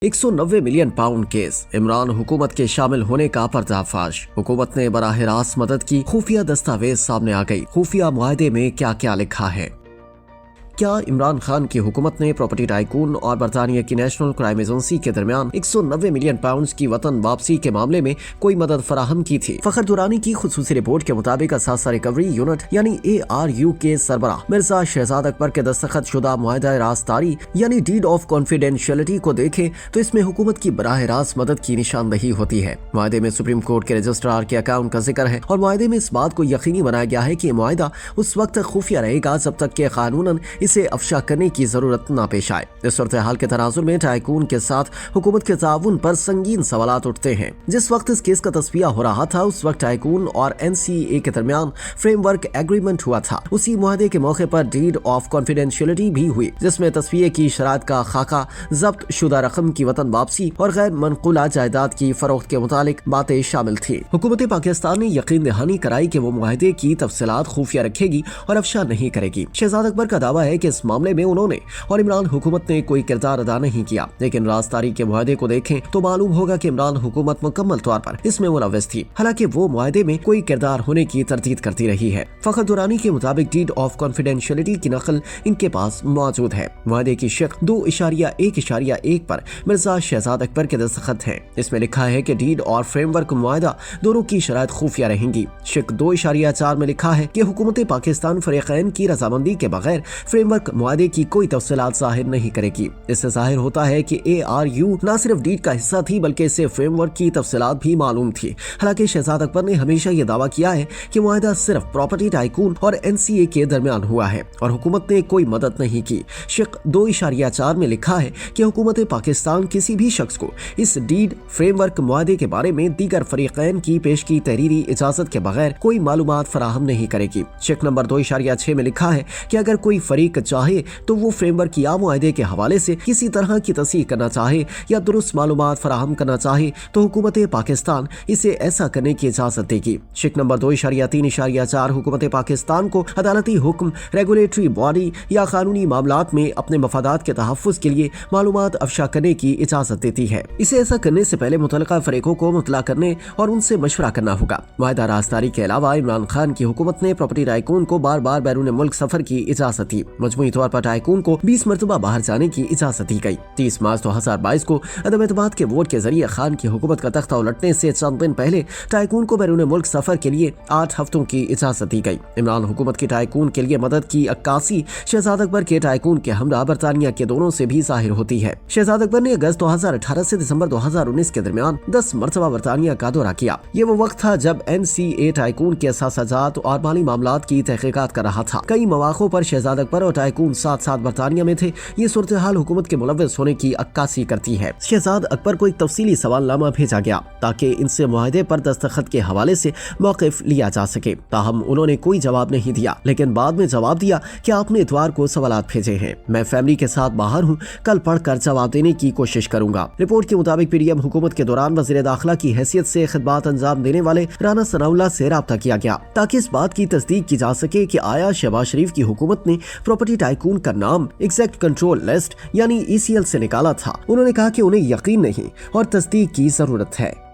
190 million pound case, Imran हुकूमत के शामिल होने का पर्दाफाश। हुकूमत ने बराह रास्त मदद की, खुफिया दस्तावेज सामने आ गई। खुफिया मुआहदे में क्या क्या लिखा है? क्या इमरान खान की हुकूमत ने प्रॉपर्टी टाइकून और बरतानिया की नेशनल क्राइम एजेंसी के दरमियान 190 मिलियन पाउंड की वतन वापसी के मामले में कोई मदद फराहम की थी? फखर दुरानी की खुसूसी रिपोर्ट के मुताबिक असासा रिकवरी यूनिट यानी ARU के सरबराह मिर्जा शहजाद अकबर के दस्तखत शुदा मुआहदा रास्तदारी यानी डीड ऑफ कॉन्फिडेंशियलिटी को देखें तो इसमें हुकूमत की बराह रास्त मदद की निशानदही होती है। मुआहदे में सुप्रीम कोर्ट के रजिस्ट्रार के अकाउंट का जिक्र है और मुआहदे में इस बात को यकीनी बनाया गया है कि मुआहदा उस वक्त तक खुफिया रहेगा जब तक के कानूनन इसे अफशा करने की जरूरत न पेश आए। इस सूरत हाल के तनाजुर में टाइकून के साथ हुकूमत के ताउन पर संगीन सवालात उठते हैं। जिस वक्त इस केस का तस्वीर हो रहा था उस वक्त टाइकून और NCA के दरमियान फ्रेमवर्क एग्रीमेंट हुआ था। उसी मुआहदे के मौके पर डीड ऑफ कॉन्फिडेंशियलिटी भी हुई, जिसमें तस्वीर की शरात का खाका, जब्त शुदा रकम की वतन वापसी और गैर मनकुला जायदाद की फरोख्त के मुतालिक बातें शामिल थी। हुकूमत पाकिस्तान ने यकीन दहानी कराई कि वो मुआहदे की तफसीलात खुफिया रखेगी और अफशा नहीं करेगी। शहजाद अकबर का दावा है कि इस मामले में उन्होंने और इमरान हुकूमत ने कोई किरदार अदा नहीं किया, लेकिन राजदारी के मुआहदे को देखें तो मालूम होगा कि इमरान हुकूमत मुकम्मल तौर पर इसमें मुलव्वस थी, हालांकि वो मुआहदे में कोई किरदार होने की तरदीद करती रही है। फखर दुरानी के मुताबिक डीड ऑफ कॉन्फिडेंशियलिटी की नकल इनके पास मौजूद है। मुआहदे की शिक 2.1.1 पर मिर्जा शहजाद अकबर के दस्तखत हैं। इसमें लिखा है कि डीड और फ्रेमवर्क मुआहदा दोनों की शराइत खुफिया रहेंगी। शिक 2.4 में लिखा है कि हुकूमत पाकिस्तान फरीकैन की रजामंदी के बगैर फ्रेमवर्क मुआहदे की कोई तफसीलात जाहिर नहीं करेगी। इससे जाहिर होता है कि ARU न सिर्फ डीड का हिस्सा थी बल्कि इससे फ्रेमवर्क की तफसीलात भी मालूम थी। हालांकि शहजाद अकबर ने हमेशा ये दावा किया है कि मुआहदा सिर्फ प्रॉपर्टी टाइकून और NCA के दरमियान हुआ है और हुकूमत ने कोई मदद नहीं की। शिक 2.4 में लिखा है कि हुकूमत पाकिस्तान किसी भी शख्स को इस डीड फ्रेमवर्क मुआहदे के बारे में दीगर फरीकैन की पेश की तहरीरी इजाजत के बगैर कोई मालूमात फराहम नहीं करेगी। शिक नंबर 2.6 में लिखा है कि अगर कोई फरीक चाहे तो वो फ्रेमवर्क या मुआहदे के हवाले से किसी तरह की तस्दीक करना चाहे या दुरुस्त मालूमात फराहम करना चाहे तो हुकूमत पाकिस्तान इसे ऐसा करने की इजाजत देगी। शिक नंबर 2.3.4 हुकूमत पाकिस्तान को अदालती हुक्म, रेगुलेटरी बॉडी या कानूनी मामलात में अपने मफादात के तहफ़्फ़ुज़ के लिए मालूमात अफशा करने की इजाजत देती है। इसे ऐसा करने से पहले मुतल्लिका फरीकों को मुतला करने और उनसे मशवरा करना होगा। मुआहदा राजदारी के अलावा इमरान खान की हुकूमत ने प्रॉपर्टी टाइकून को बार बार बैरून मुल्क सफर की इजाजत दी। मजमूई तौर पर टाइकून को 20 मरतबा बाहर जाने की इजाजत दी गई। 30 मार्च 2022 को अदम एतमाद के वोट के जरिए खान की हुकूमत का तख्ता उलटने से चंद दिन पहले टाइकून को बैरून मुल्क सफर के लिए 8 हफ्तों की इजाजत दी गई। इमरान हुकूमत की टाइकून के लिए मदद की अक्कासी शहजाद अकबर के टाइकून के हमरा बरतानिया के दोनों से भी जाहिर होती है। शहजाद अकबर ने अगस्त 2018 से दिसंबर 2019 के दरमियान 10 मरतबा बरतानिया का दौरा किया। ये वो वक्त था जब NCA टाइकून के असासाजात और माली मामलात की तहकीकात कर रहा था। कई मौक़ों पर शहजाद अकबर और टाइकून साथ साथ बरतानिया में थे। ये सूरत हाल हुकूमत के मुलव्वस होने की अक्कासी करती है। शहजाद अकबर को एक तफसीली सवालनामा भेजा गया ताकि इनसे मुआहदे पर दस्तखत के हवाले से मौक़िफ़ लिया जा सके। ताहम उन्होंने कोई जवाब नहीं दिया, लेकिन बाद में जवाब दिया कि आपने इतवार को सवालात भेजे हैं। मैं फैमिली के साथ बाहर हूँ, कल पढ़कर जवाब देने की कोशिश करूंगा। रिपोर्ट के मुताबिक PDM हुकूमत के दौरान वज़ीर दाखिला की हैसियत से खिदमात अंजाम देने वाले राना सनाउल्लाह से राब्ता किया गया ताकि इस बात की तस्दीक की जा सके कि आया शहबाज शरीफ की हुकूमत ने प्रॉपर्टी टाइकून का नाम एग्जैक्ट कंट्रोल लिस्ट यानी ECL से निकाला था। उन्होंने कहा कि उन्हें यकीन नहीं और तस्दीक की जरूरत है।